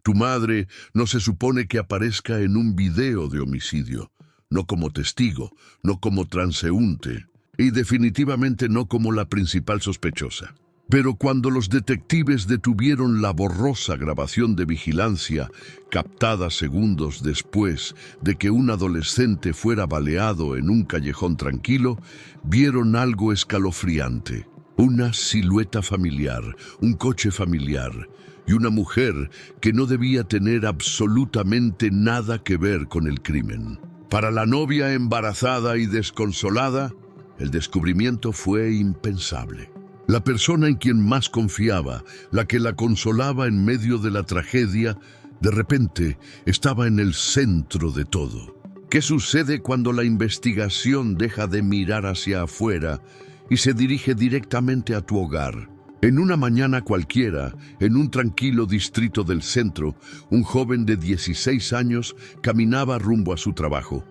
Tu madre no se supone que aparezca en un video de homicidio, no como testigo, no como transeúnte, y definitivamente no como la principal sospechosa. Pero cuando los detectives detuvieron la borrosa grabación de vigilancia, captada segundos después de que un adolescente fuera baleado en un callejón tranquilo, vieron algo escalofriante. Una silueta familiar, un coche familiar y una mujer que no debía tener absolutamente nada que ver con el crimen. Para la novia embarazada y desconsolada, el descubrimiento fue impensable. La persona en quien más confiaba, la que la consolaba en medio de la tragedia, de repente estaba en el centro de todo. ¿Qué sucede cuando la investigación deja de mirar hacia afuera y se dirige directamente a tu hogar? En una mañana cualquiera, en un tranquilo distrito del centro, un joven de 16 años caminaba rumbo a su trabajo.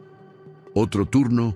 Otro turno,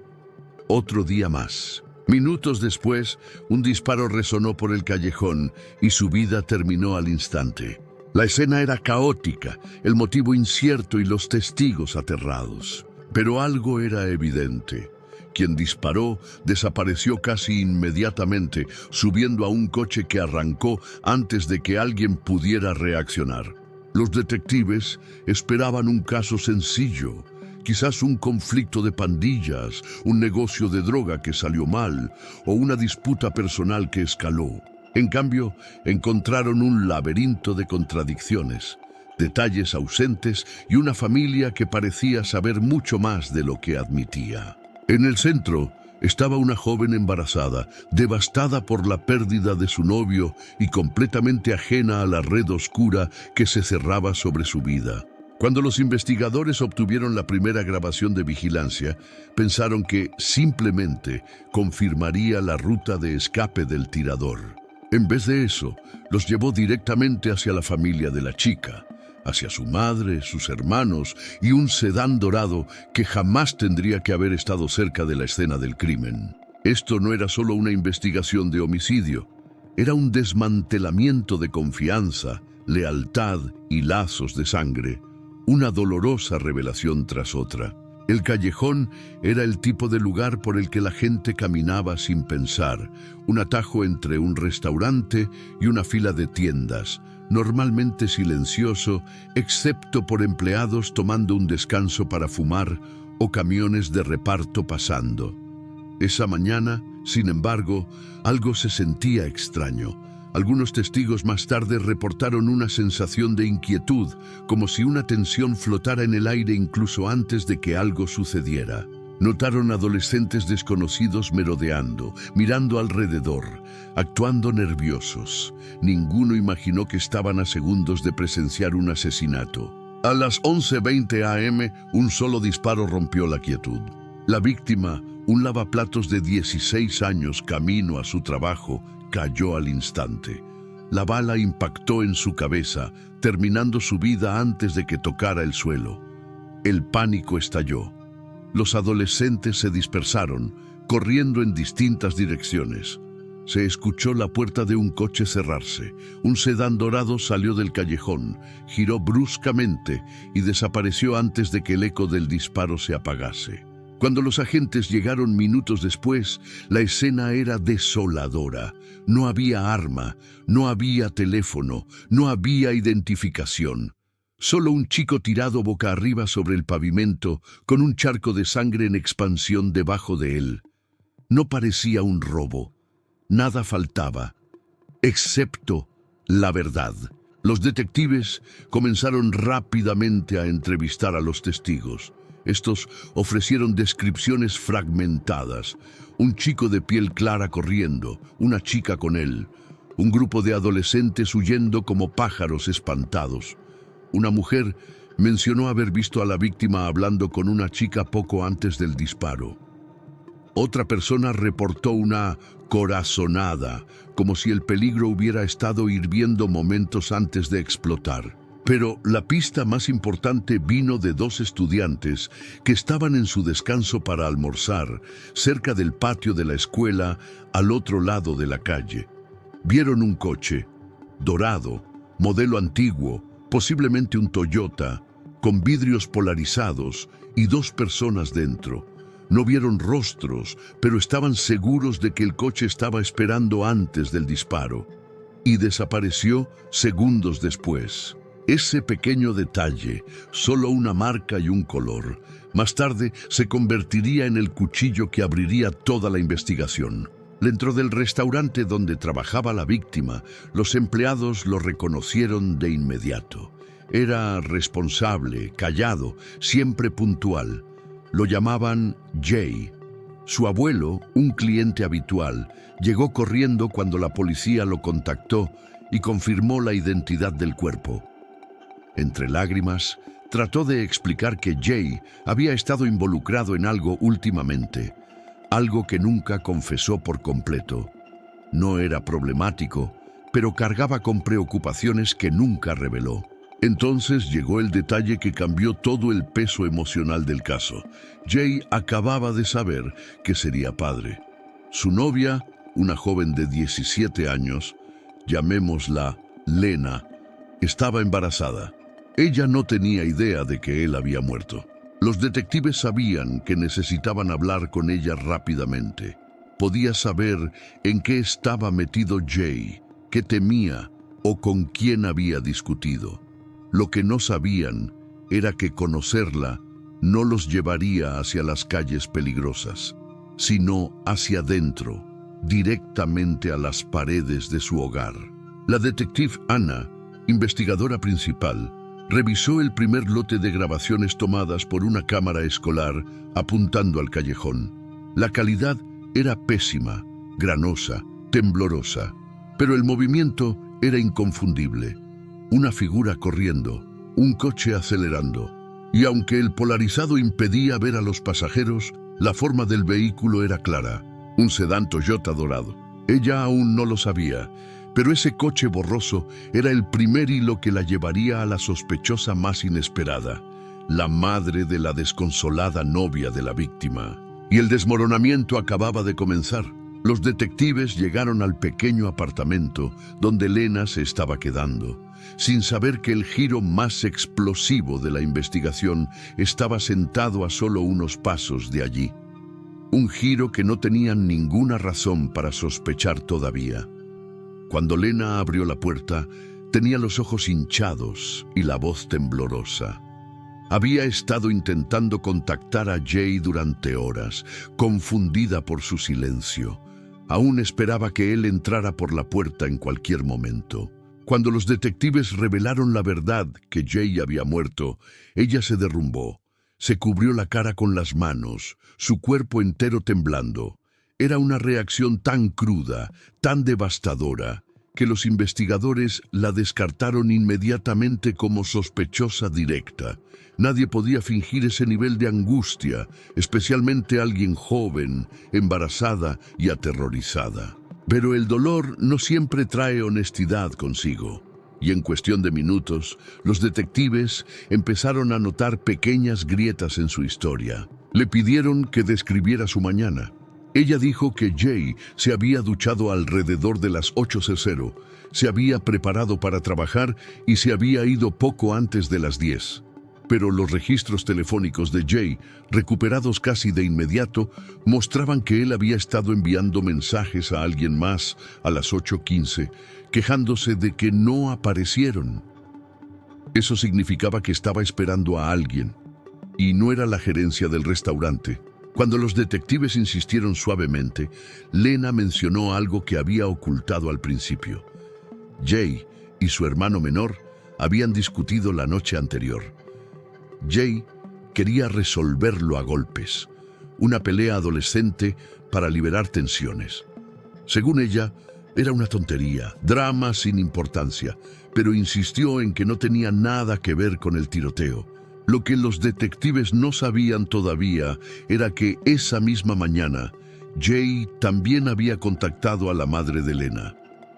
otro día más. Minutos después, un disparo resonó por el callejón y su vida terminó al instante. La escena era caótica, el motivo incierto y los testigos aterrados. Pero algo era evidente. Quien disparó desapareció casi inmediatamente, subiendo a un coche que arrancó antes de que alguien pudiera reaccionar. Los detectives esperaban un caso sencillo. Quizás un conflicto de pandillas, un negocio de droga que salió mal o una disputa personal que escaló. En cambio, encontraron un laberinto de contradicciones, detalles ausentes y una familia que parecía saber mucho más de lo que admitía. En el centro estaba una joven embarazada, devastada por la pérdida de su novio y completamente ajena a la red oscura que se cerraba sobre su vida. Cuando los investigadores obtuvieron la primera grabación de vigilancia, pensaron que simplemente confirmaría la ruta de escape del tirador. En vez de eso, los llevó directamente hacia la familia de la chica, hacia su madre, sus hermanos y un sedán dorado que jamás tendría que haber estado cerca de la escena del crimen. Esto no era solo una investigación de homicidio, era un desmantelamiento de confianza, lealtad y lazos de sangre. Una dolorosa revelación tras otra. El callejón era el tipo de lugar por el que la gente caminaba sin pensar, un atajo entre un restaurante y una fila de tiendas, normalmente silencioso, excepto por empleados tomando un descanso para fumar o camiones de reparto pasando. Esa mañana, sin embargo, algo se sentía extraño. Algunos testigos más tarde reportaron una sensación de inquietud, como si una tensión flotara en el aire incluso antes de que algo sucediera. Notaron adolescentes desconocidos merodeando, mirando alrededor, actuando nerviosos. Ninguno imaginó que estaban a segundos de presenciar un asesinato. A las 11:20 a.m., un solo disparo rompió la quietud. La víctima, un lavaplatos de 16 años camino a su trabajo, cayó al instante. La bala impactó en su cabeza, terminando su vida antes de que tocara el suelo. El pánico estalló. Los adolescentes se dispersaron, corriendo en distintas direcciones. Se escuchó la puerta de un coche cerrarse. Un sedán dorado salió del callejón, giró bruscamente y desapareció antes de que el eco del disparo se apagase. Cuando los agentes llegaron minutos después, la escena era desoladora. No había arma, no había teléfono, no había identificación. Solo un chico tirado boca arriba sobre el pavimento, con un charco de sangre en expansión debajo de él. No parecía un robo. Nada faltaba, excepto la verdad. Los detectives comenzaron rápidamente a entrevistar a los testigos. Estos ofrecieron descripciones fragmentadas. Un chico de piel clara corriendo, una chica con él, un grupo de adolescentes huyendo como pájaros espantados. Una mujer mencionó haber visto a la víctima hablando con una chica poco antes del disparo. Otra persona reportó una corazonada, como si el peligro hubiera estado hirviendo momentos antes de explotar. Pero la pista más importante vino de dos estudiantes que estaban en su descanso para almorzar, cerca del patio de la escuela, al otro lado de la calle. Vieron un coche, dorado, modelo antiguo, posiblemente un Toyota, con vidrios polarizados y dos personas dentro. No vieron rostros, pero estaban seguros de que el coche estaba esperando antes del disparo. Y desapareció segundos después. Ese pequeño detalle, solo una marca y un color, más tarde se convertiría en el cuchillo que abriría toda la investigación. Dentro del restaurante donde trabajaba la víctima, los empleados lo reconocieron de inmediato. Era responsable, callado, siempre puntual. Lo llamaban Jay. Su abuelo, un cliente habitual, llegó corriendo cuando la policía lo contactó y confirmó la identidad del cuerpo. Entre lágrimas, trató de explicar que Jay había estado involucrado en algo últimamente, algo que nunca confesó por completo. No era problemático, pero cargaba con preocupaciones que nunca reveló. Entonces llegó el detalle que cambió todo el peso emocional del caso. Jay acababa de saber que sería padre. Su novia, una joven de 17 años, llamémosla Lena, estaba embarazada. Ella no tenía idea de que él había muerto. Los detectives sabían que necesitaban hablar con ella rápidamente. Podía saber en qué estaba metido Jay, qué temía o con quién había discutido. Lo que no sabían era que conocerla no los llevaría hacia las calles peligrosas, sino hacia adentro, directamente a las paredes de su hogar. La detective Anna, investigadora principal, revisó el primer lote de grabaciones tomadas por una cámara escolar apuntando al callejón. La calidad era pésima, granosa, temblorosa, pero el movimiento era inconfundible. Una figura corriendo, un coche acelerando, y aunque el polarizado impedía ver a los pasajeros, la forma del vehículo era clara, un sedán Toyota dorado. Ella aún no lo sabía, pero ese coche borroso era el primer hilo que la llevaría a la sospechosa más inesperada, la madre de la desconsolada novia de la víctima. Y el desmoronamiento acababa de comenzar. Los detectives llegaron al pequeño apartamento donde Lena se estaba quedando, sin saber que el giro más explosivo de la investigación estaba sentado a solo unos pasos de allí. Un giro que no tenían ninguna razón para sospechar todavía. Cuando Lena abrió la puerta, tenía los ojos hinchados y la voz temblorosa. Había estado intentando contactar a Jay durante horas, confundida por su silencio. Aún esperaba que él entrara por la puerta en cualquier momento. Cuando los detectives revelaron la verdad que Jay había muerto, ella se derrumbó. Se cubrió la cara con las manos, su cuerpo entero temblando. Era una reacción tan cruda, tan devastadora, que los investigadores la descartaron inmediatamente como sospechosa directa. Nadie podía fingir ese nivel de angustia, especialmente alguien joven, embarazada y aterrorizada. Pero el dolor no siempre trae honestidad consigo. Y en cuestión de minutos, los detectives empezaron a notar pequeñas grietas en su historia. Le pidieron que describiera su mañana. Ella dijo que Jay se había duchado alrededor de las 8:00, se había preparado para trabajar y se había ido poco antes de las 10. Pero los registros telefónicos de Jay, recuperados casi de inmediato, mostraban que él había estado enviando mensajes a alguien más a las 8:15, quejándose de que no aparecieron. Eso significaba que estaba esperando a alguien, y no era la gerencia del restaurante. Cuando los detectives insistieron suavemente, Lena mencionó algo que había ocultado al principio. Jay y su hermano menor habían discutido la noche anterior. Jay quería resolverlo a golpes, una pelea adolescente para liberar tensiones. Según ella, era una tontería, drama sin importancia, pero insistió en que no tenía nada que ver con el tiroteo. Lo que los detectives no sabían todavía era que esa misma mañana, Jay también había contactado a la madre de Lena.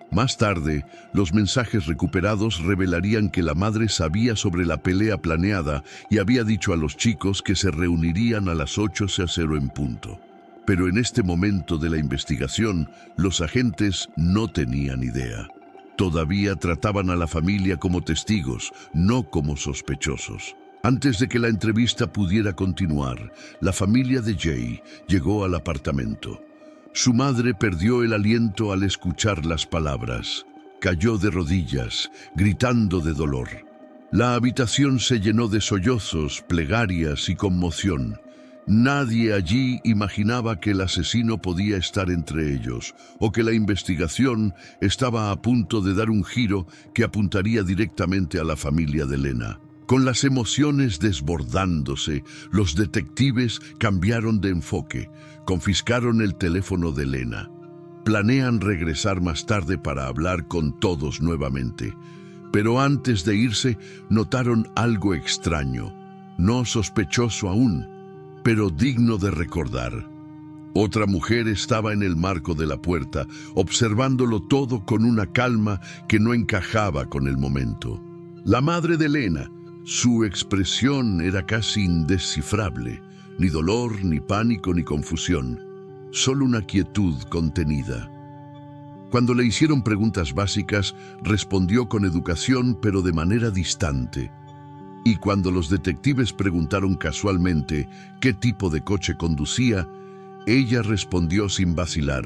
Más tarde, los mensajes recuperados revelarían que la madre sabía sobre la pelea planeada y había dicho a los chicos que se reunirían a las 8:00 en punto. Pero en este momento de la investigación, los agentes no tenían idea. Todavía trataban a la familia como testigos, no como sospechosos. Antes de que la entrevista pudiera continuar, la familia de Jay llegó al apartamento. Su madre perdió el aliento al escuchar las palabras. Cayó de rodillas, gritando de dolor. La habitación se llenó de sollozos, plegarias y conmoción. Nadie allí imaginaba que el asesino podía estar entre ellos, o que la investigación estaba a punto de dar un giro que apuntaría directamente a la familia de Lena. Con las emociones desbordándose, los detectives cambiaron de enfoque, confiscaron el teléfono de Lena. Planean regresar más tarde para hablar con todos nuevamente. Pero antes de irse, notaron algo extraño, no sospechoso aún, pero digno de recordar. Otra mujer estaba en el marco de la puerta, observándolo todo con una calma que no encajaba con el momento. La madre de Lena. Su expresión era casi indescifrable, ni dolor, ni pánico, ni confusión, solo una quietud contenida. Cuando le hicieron preguntas básicas, respondió con educación, pero de manera distante. Y cuando los detectives preguntaron casualmente qué tipo de coche conducía, ella respondió sin vacilar: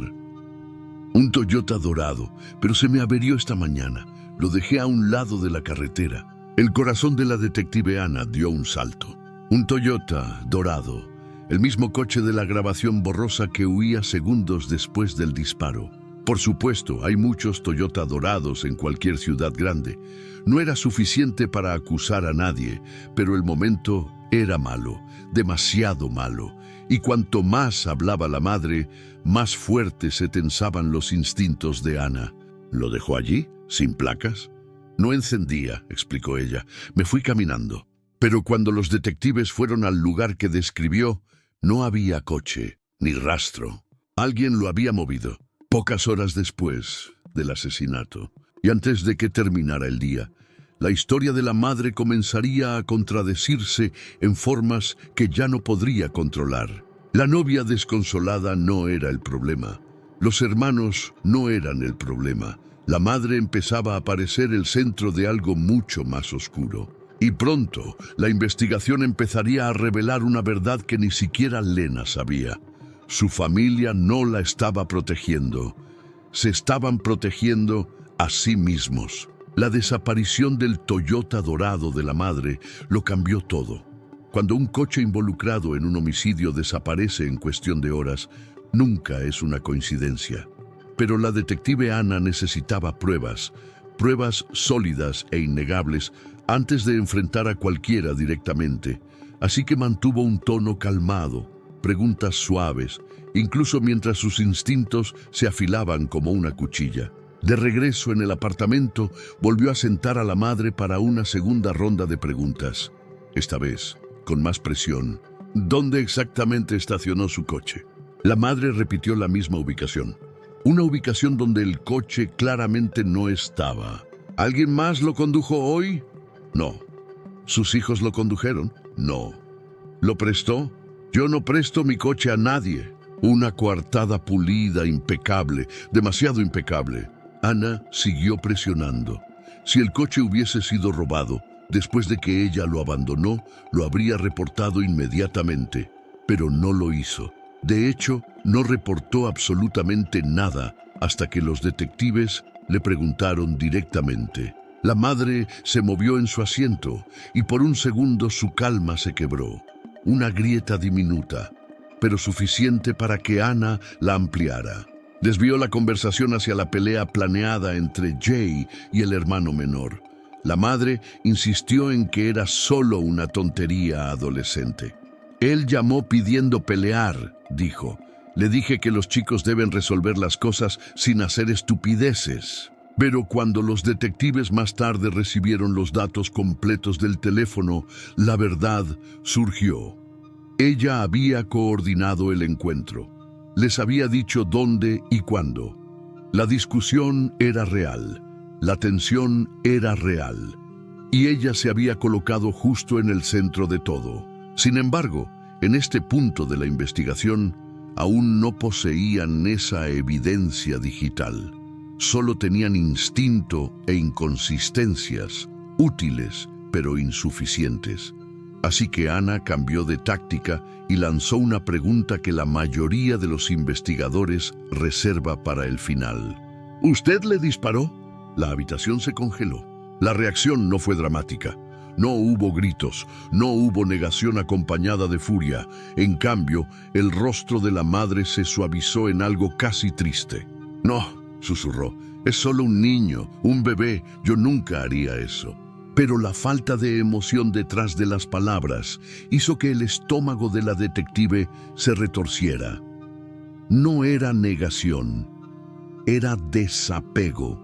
un Toyota dorado, pero se me averió esta mañana. Lo dejé a un lado de la carretera. El corazón de la detective Anna dio un salto. Un Toyota dorado, el mismo coche de la grabación borrosa que huía segundos después del disparo. Por supuesto, hay muchos Toyota dorados en cualquier ciudad grande. No era suficiente para acusar a nadie, pero el momento era malo, demasiado malo. Y cuanto más hablaba la madre, más fuertes se tensaban los instintos de Anna. ¿Lo dejó allí, sin placas? No encendía, explicó ella. Me fui caminando. Pero cuando los detectives fueron al lugar que describió, no había coche, ni rastro. Alguien lo había movido, pocas horas después del asesinato. Y antes de que terminara el día, la historia de la madre comenzaría a contradecirse en formas que ya no podría controlar. La novia desconsolada no era el problema. Los hermanos no eran el problema. La madre empezaba a parecer el centro de algo mucho más oscuro. Y pronto, la investigación empezaría a revelar una verdad que ni siquiera Lena sabía. Su familia no la estaba protegiendo. Se estaban protegiendo a sí mismos. La desaparición del Toyota dorado de la madre lo cambió todo. Cuando un coche involucrado en un homicidio desaparece en cuestión de horas, nunca es una coincidencia. Pero la detective Anna necesitaba pruebas sólidas e innegables antes de enfrentar a cualquiera directamente. Así que mantuvo un tono calmado, preguntas suaves, incluso mientras sus instintos se afilaban como una cuchilla. De regreso en el apartamento, volvió a sentar a la madre para una segunda ronda de preguntas. Esta vez, con más presión. ¿Dónde exactamente estacionó su coche? La madre repitió la misma ubicación. Una ubicación donde el coche claramente no estaba. ¿Alguien más lo condujo hoy? No. ¿Sus hijos lo condujeron? No. ¿Lo prestó? Yo no presto mi coche a nadie. Una coartada pulida, impecable, demasiado impecable. Anna siguió presionando. Si el coche hubiese sido robado, después de que ella lo abandonó, lo habría reportado inmediatamente, pero no lo hizo. De hecho, no reportó absolutamente nada hasta que los detectives le preguntaron directamente. La madre se movió en su asiento y por un segundo su calma se quebró. Una grieta diminuta, pero suficiente para que Anna la ampliara. Desvió la conversación hacia la pelea planeada entre Jay y el hermano menor. La madre insistió en que era solo una tontería adolescente. Él llamó pidiendo pelear, dijo. Le dije que los chicos deben resolver las cosas sin hacer estupideces. Pero cuando los detectives más tarde recibieron los datos completos del teléfono, la verdad surgió. Ella había coordinado el encuentro. Les había dicho dónde y cuándo. La discusión era real. La tensión era real. Y ella se había colocado justo en el centro de todo. Sin embargo, en este punto de la investigación, aún no poseían esa evidencia digital. solo tenían instinto e inconsistencias, útiles pero insuficientes. Así que Ana cambió de táctica y lanzó una pregunta que la mayoría de los investigadores reserva para el final. ¿Usted le disparó? La habitación se congeló. La reacción no fue dramática. No hubo gritos, no hubo negación acompañada de furia. En cambio, el rostro de la madre se suavizó en algo casi triste. No, susurró, es solo un niño, un bebé, yo nunca haría eso. Pero la falta de emoción detrás de las palabras hizo que el estómago de la detective se retorciera. No era negación, era desapego.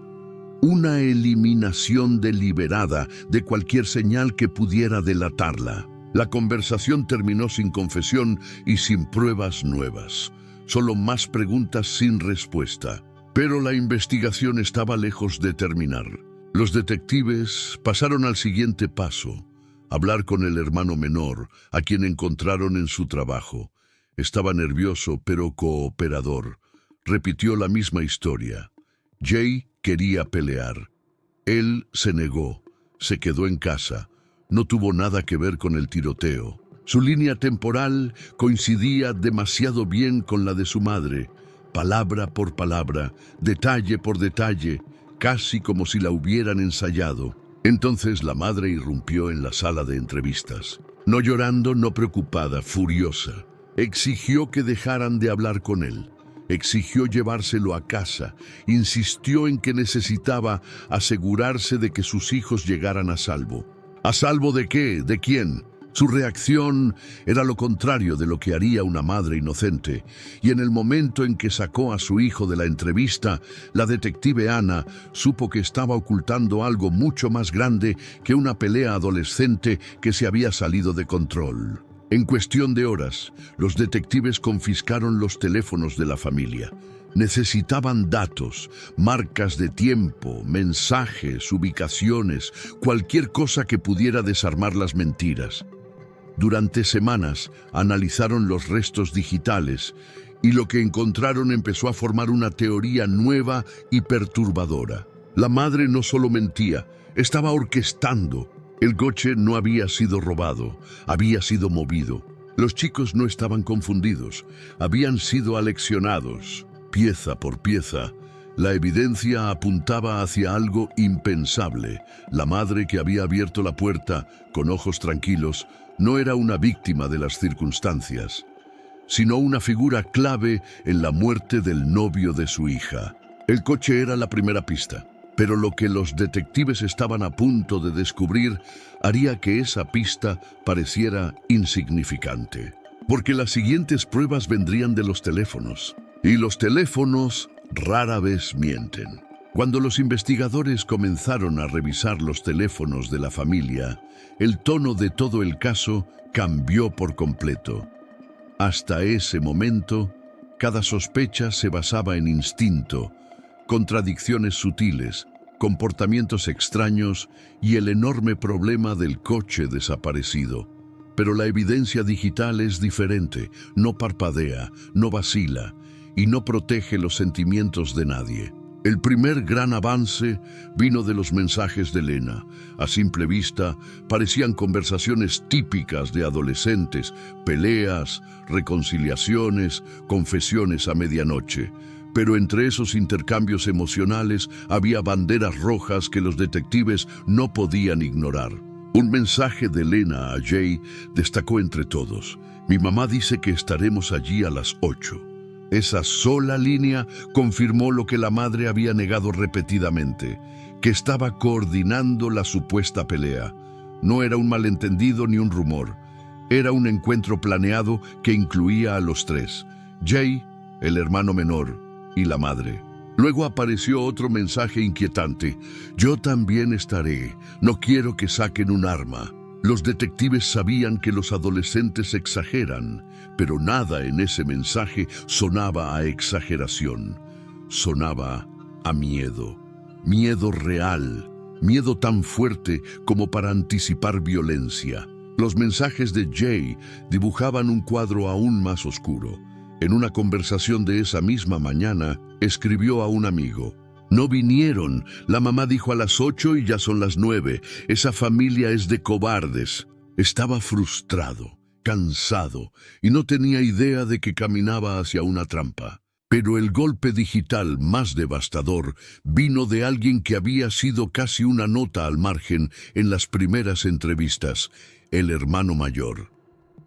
Una eliminación deliberada de cualquier señal que pudiera delatarla. La conversación terminó sin confesión y sin pruebas nuevas. Solo más preguntas sin respuesta. Pero la investigación estaba lejos de terminar. Los detectives pasaron al siguiente paso: hablar con el hermano menor, a quien encontraron en su trabajo. Estaba nervioso, pero cooperador. Repitió la misma historia. Jay quería pelear. Él se negó, se quedó en casa. No tuvo nada que ver con el tiroteo. Su línea temporal coincidía demasiado bien con la de su madre. Palabra por palabra, detalle por detalle, casi como si la hubieran ensayado. Entonces la madre irrumpió en la sala de entrevistas. No llorando, no preocupada, furiosa. Exigió que dejaran de hablar con él. Exigió llevárselo a casa. Insistió en que necesitaba asegurarse de que sus hijos llegaran a salvo. ¿A salvo de qué? ¿De quién? Su reacción era lo contrario de lo que haría una madre inocente, y en el momento en que sacó a su hijo de la entrevista, la detective Ana supo que estaba ocultando algo mucho más grande que una pelea adolescente que se había salido de control. En cuestión de horas, los detectives confiscaron los teléfonos de la familia. Necesitaban datos, marcas de tiempo, mensajes, ubicaciones, cualquier cosa que pudiera desarmar las mentiras. Durante semanas analizaron los restos digitales y lo que encontraron empezó a formar una teoría nueva y perturbadora. La madre no solo mentía, estaba orquestando. El coche no había sido robado, había sido movido. Los chicos no estaban confundidos, habían sido aleccionados. Pieza por pieza, la evidencia apuntaba hacia algo impensable. La madre que había abierto la puerta, con ojos tranquilos, no era una víctima de las circunstancias, sino una figura clave en la muerte del novio de su hija. El coche era la primera pista, pero lo que los detectives estaban a punto de descubrir haría que esa pista pareciera insignificante. Porque las siguientes pruebas vendrían de los teléfonos, y los teléfonos rara vez mienten. Cuando los investigadores comenzaron a revisar los teléfonos de la familia, el tono de todo el caso cambió por completo. Hasta ese momento, cada sospecha se basaba en instinto, contradicciones sutiles, comportamientos extraños y el enorme problema del coche desaparecido. Pero la evidencia digital es diferente, no parpadea, no vacila y no protege los sentimientos de nadie. El primer gran avance vino de los mensajes de Elena. A simple vista, parecían conversaciones típicas de adolescentes, peleas, reconciliaciones, confesiones a medianoche. Pero entre esos intercambios emocionales había banderas rojas que los detectives no podían ignorar. Un mensaje de Elena a Jay destacó entre todos. Mi mamá dice que estaremos allí a las 8. Esa sola línea confirmó lo que la madre había negado repetidamente, que estaba coordinando la supuesta pelea. No era un malentendido ni un rumor. Era un encuentro planeado que incluía a los tres: Jay, el hermano menor y la madre. Luego apareció otro mensaje inquietante. Yo también estaré. No quiero que saquen un arma. Los detectives sabían que los adolescentes exageran, pero nada en ese mensaje sonaba a exageración. Sonaba a miedo. Miedo real. Miedo tan fuerte como para anticipar violencia. Los mensajes de Jay dibujaban un cuadro aún más oscuro. En una conversación de esa misma mañana, escribió a un amigo: No vinieron. La mamá dijo a las 8 y ya son las 9. Esa familia es de cobardes. Estaba frustrado, cansado, y no tenía idea de que caminaba hacia una trampa. Pero el golpe digital más devastador vino de alguien que había sido casi una nota al margen en las primeras entrevistas, el hermano mayor.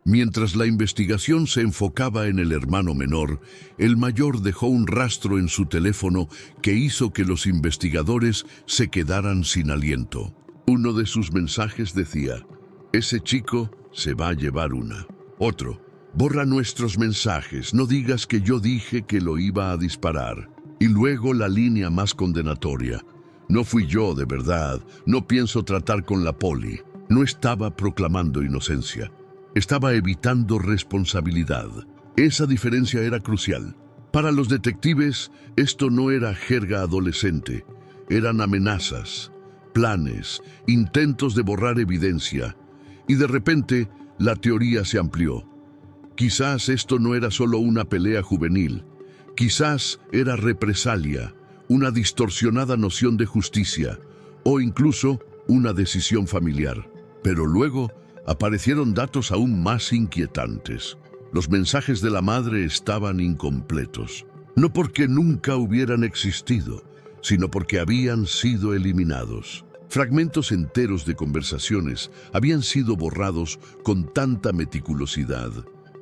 Mientras la investigación se enfocaba en el hermano menor, el mayor dejó un rastro en su teléfono que hizo que los investigadores se quedaran sin aliento. Uno de sus mensajes decía: «Ese chico se va a llevar una». Otro: «Borra nuestros mensajes, no digas que yo dije que lo iba a disparar». Y luego la línea más condenatoria: «No fui yo de verdad, no pienso tratar con la poli». No estaba proclamando inocencia. Estaba evitando responsabilidad. Esa diferencia era crucial. Para los detectives, esto no era jerga adolescente. Eran amenazas, planes, intentos de borrar evidencia. Y de repente, la teoría se amplió. Quizás esto no era solo una pelea juvenil. Quizás era represalia, una distorsionada noción de justicia, o incluso una decisión familiar. Pero luego aparecieron datos aún más inquietantes. Los mensajes de la madre estaban incompletos. No porque nunca hubieran existido, sino porque habían sido eliminados. Fragmentos enteros de conversaciones habían sido borrados con tanta meticulosidad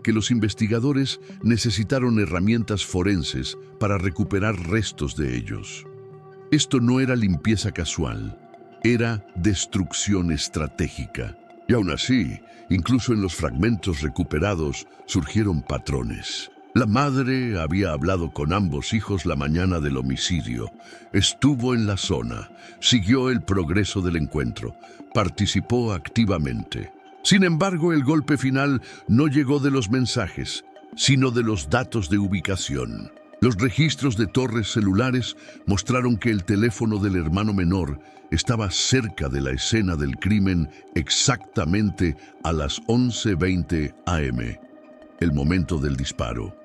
que los investigadores necesitaron herramientas forenses para recuperar restos de ellos. Esto no era limpieza casual, era destrucción estratégica. Y aún así, incluso en los fragmentos recuperados, surgieron patrones. La madre había hablado con ambos hijos la mañana del homicidio. Estuvo en la zona, siguió el progreso del encuentro, participó activamente. Sin embargo, el golpe final no llegó de los mensajes, sino de los datos de ubicación. Los registros de torres celulares mostraron que el teléfono del hermano menor estaba cerca de la escena del crimen exactamente a las 11:20 am, el momento del disparo.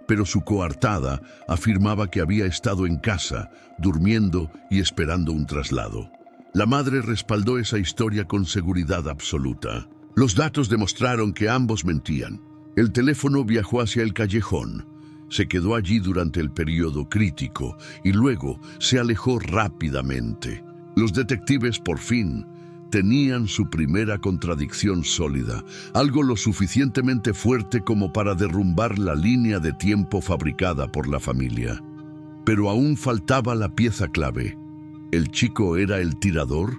Pero su coartada afirmaba que había estado en casa, durmiendo y esperando un traslado. La madre respaldó esa historia con seguridad absoluta. Los datos demostraron que ambos mentían. El teléfono viajó hacia el callejón, se quedó allí durante el periodo crítico y luego se alejó rápidamente. Los detectives, por fin, tenían su primera contradicción sólida, algo lo suficientemente fuerte como para derrumbar la línea de tiempo fabricada por la familia. Pero aún faltaba la pieza clave. ¿El chico era el tirador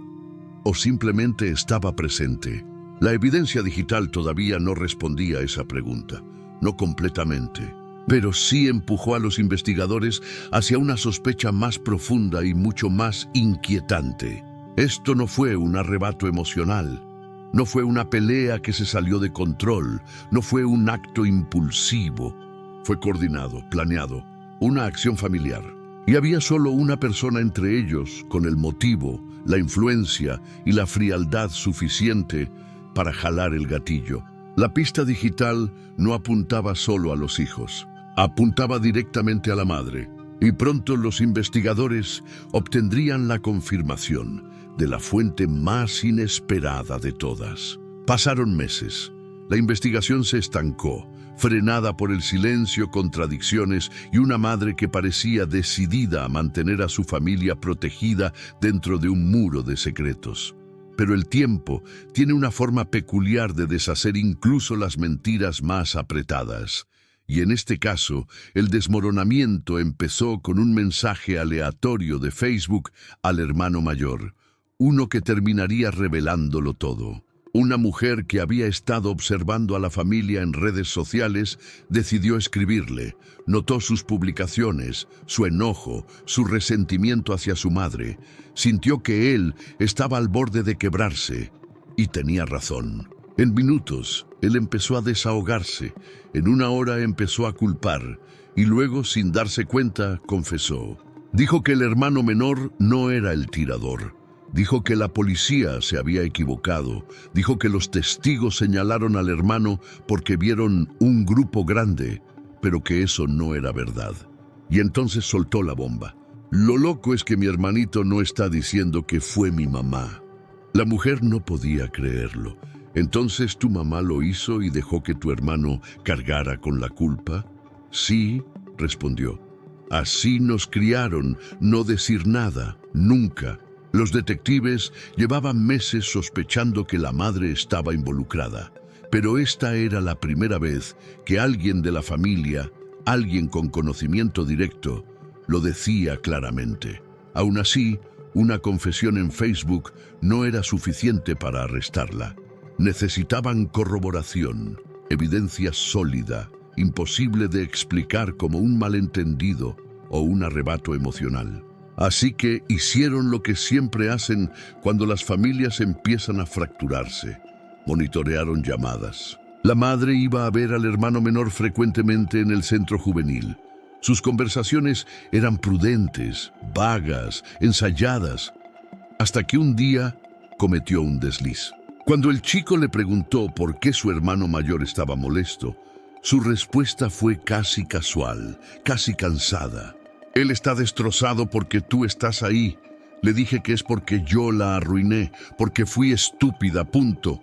o simplemente estaba presente? La evidencia digital todavía no respondía a esa pregunta, no completamente, pero sí empujó a los investigadores hacia una sospecha más profunda y mucho más inquietante. Esto no fue un arrebato emocional, no fue una pelea que se salió de control, no fue un acto impulsivo, fue coordinado, planeado, una acción familiar. Y había solo una persona entre ellos con el motivo, la influencia y la frialdad suficiente para jalar el gatillo. La pista digital no apuntaba solo a los hijos, apuntaba directamente a la madre, y pronto los investigadores obtendrían la confirmación de la fuente más inesperada de todas. Pasaron meses. La investigación se estancó, frenada por el silencio, contradicciones y una madre que parecía decidida a mantener a su familia protegida dentro de un muro de secretos. Pero el tiempo tiene una forma peculiar de deshacer incluso las mentiras más apretadas. Y en este caso, el desmoronamiento empezó con un mensaje aleatorio de Facebook al hermano mayor, uno que terminaría revelándolo todo. Una mujer que había estado observando a la familia en redes sociales decidió escribirle. Notó sus publicaciones, su enojo, su resentimiento hacia su madre. Sintió que él estaba al borde de quebrarse. Y tenía razón. En minutos, él empezó a desahogarse. En una hora empezó a culpar. Y luego, sin darse cuenta, confesó. Dijo que el hermano menor no era el tirador. Dijo que la policía se había equivocado. Dijo que los testigos señalaron al hermano porque vieron un grupo grande, pero que eso no era verdad. Y entonces soltó la bomba. Lo loco es que mi hermanito no está diciendo que fue mi mamá. La mujer no podía creerlo. ¿Entonces tu mamá lo hizo y dejó que tu hermano cargara con la culpa? Sí, respondió. Así nos criaron, no decir nada, nunca. Los detectives llevaban meses sospechando que la madre estaba involucrada, pero esta era la primera vez que alguien de la familia, alguien con conocimiento directo, lo decía claramente. Aún así, una confesión en Facebook no era suficiente para arrestarla. Necesitaban corroboración, evidencia sólida, imposible de explicar como un malentendido o un arrebato emocional. Así que hicieron lo que siempre hacen cuando las familias empiezan a fracturarse. Monitorearon llamadas. La madre iba a ver al hermano menor frecuentemente en el centro juvenil. Sus conversaciones eran prudentes, vagas, ensayadas, hasta que un día cometió un desliz. Cuando el chico le preguntó por qué su hermano mayor estaba molesto, su respuesta fue casi casual, casi cansada. Él está destrozado porque tú estás ahí. Le dije que es porque yo la arruiné, porque fui estúpida, punto.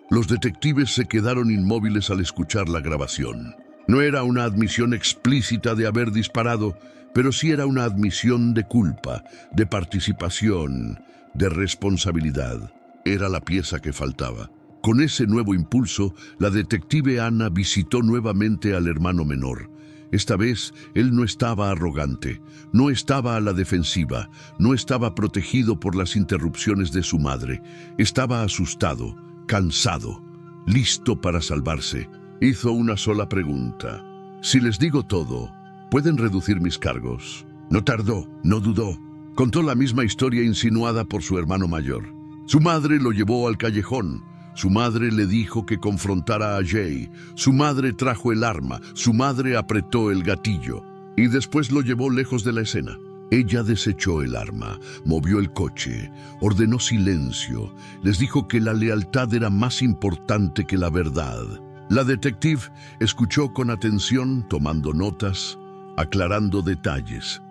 Los detectives se quedaron inmóviles al escuchar la grabación. No era una admisión explícita de haber disparado, pero sí era una admisión de culpa, de participación, de responsabilidad. Era la pieza que faltaba. Con ese nuevo impulso, la detective Ana visitó nuevamente al hermano menor. Esta vez, él no estaba arrogante, no estaba a la defensiva, no estaba protegido por las interrupciones de su madre. Estaba asustado, cansado, listo para salvarse. Hizo una sola pregunta. Si les digo todo, ¿pueden reducir mis cargos? No tardó, no dudó. Contó la misma historia insinuada por su hermano mayor. Su madre lo llevó al callejón. Su madre le dijo que confrontara a Jay. Su madre trajo el arma. Su madre apretó el gatillo. Y después lo llevó lejos de la escena. Ella desechó el arma, movió el coche, ordenó silencio. Les dijo que la lealtad era más importante que la verdad. La detective escuchó con atención, tomando notas, aclarando detalles.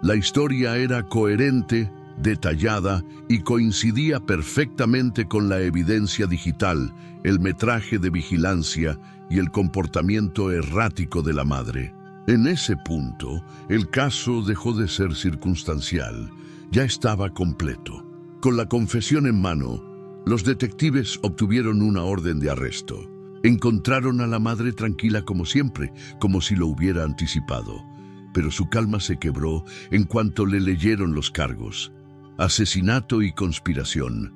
La historia era coherente, detallada y coincidía perfectamente con la evidencia digital, el metraje de vigilancia y el comportamiento errático de la madre. En ese punto, el caso dejó de ser circunstancial, ya estaba completo. Con la confesión en mano, los detectives obtuvieron una orden de arresto. Encontraron a la madre tranquila como siempre, como si lo hubiera anticipado. Pero su calma se quebró en cuanto le leyeron los cargos. Asesinato y conspiración.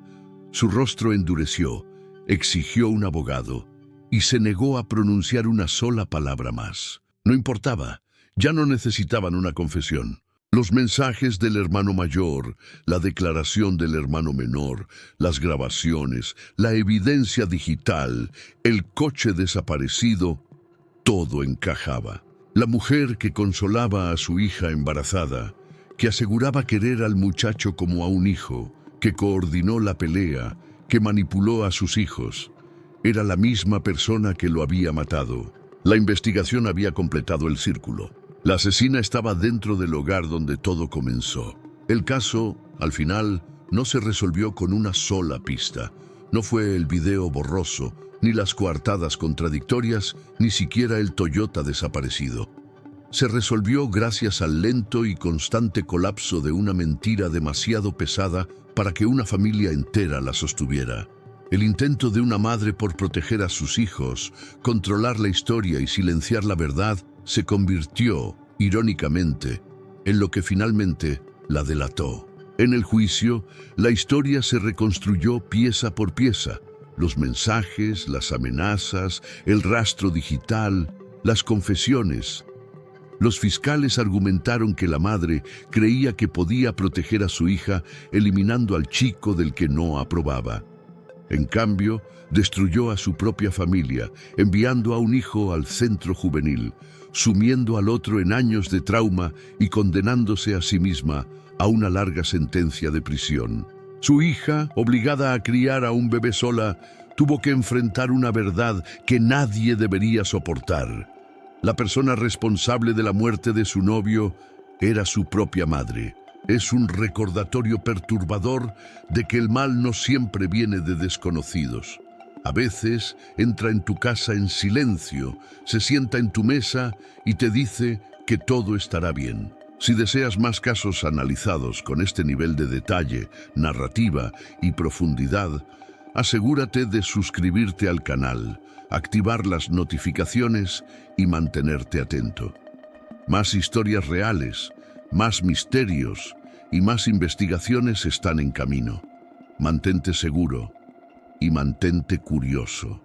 Su rostro endureció, exigió un abogado y se negó a pronunciar una sola palabra más. No importaba, ya no necesitaban una confesión. Los mensajes del hermano mayor, la declaración del hermano menor, las grabaciones, la evidencia digital, el coche desaparecido, todo encajaba. La mujer que consolaba a su hija embarazada, que aseguraba querer al muchacho como a un hijo, que coordinó la pelea, que manipuló a sus hijos, era la misma persona que lo había matado. La investigación había completado el círculo. La asesina estaba dentro del hogar donde todo comenzó. El caso, al final, no se resolvió con una sola pista. No fue el video borroso, ni las coartadas contradictorias, ni siquiera el Toyota desaparecido. Se resolvió gracias al lento y constante colapso de una mentira demasiado pesada para que una familia entera la sostuviera. El intento de una madre por proteger a sus hijos, controlar la historia y silenciar la verdad, se convirtió, irónicamente, en lo que finalmente la delató. En el juicio, la historia se reconstruyó pieza por pieza. Los mensajes, las amenazas, el rastro digital, las confesiones. Los fiscales argumentaron que la madre creía que podía proteger a su hija eliminando al chico del que no aprobaba. En cambio, destruyó a su propia familia, enviando a un hijo al centro juvenil, sumiendo al otro en años de trauma y condenándose a sí misma a una larga sentencia de prisión. Su hija, obligada a criar a un bebé sola, tuvo que enfrentar una verdad que nadie debería soportar. La persona responsable de la muerte de su novio Era su propia madre. Es un recordatorio perturbador de que el mal no siempre viene de desconocidos. A veces entra en tu casa en silencio, se sienta en tu mesa y te dice que todo estará bien. Si deseas más casos analizados con este nivel de detalle, narrativa y profundidad, asegúrate de suscribirte al canal, activar las notificaciones y mantenerte atento. Más historias reales, más misterios y más investigaciones están en camino. Mantente seguro y mantente curioso.